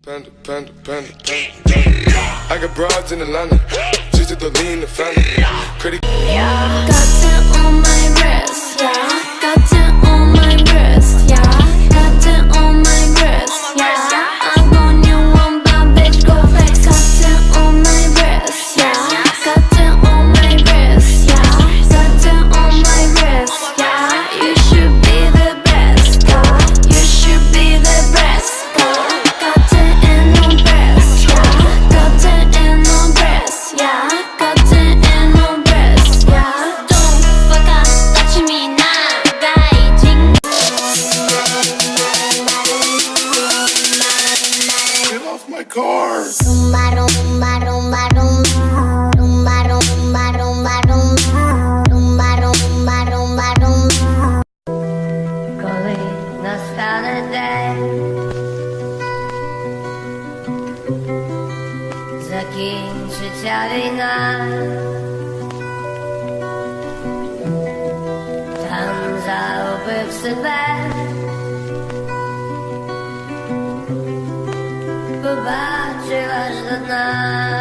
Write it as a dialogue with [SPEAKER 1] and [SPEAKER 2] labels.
[SPEAKER 1] Panda, panda, panda, panda. I got broads in Atlanta, just to lean the family. Credit.
[SPEAKER 2] Got it on my wrist, yeah. Got it on my wrist, yeah. Got it on my wrist, yeah. I'm on you one bad bitch, go flex. Got it on my wrist, yeah. Got it on my wrist, yeah. Got it on my wrist, yeah. You should be the best, yeah. You should be the best, yeah. Got it in on breast, yeah. Got it in on breast, yeah. Got it in on breast, yeah. Don't fuck up, touch me now, guy.
[SPEAKER 1] Get off my car.
[SPEAKER 2] Коли настане день, закінчиться війна, там загубив себе, побачив аж до дна.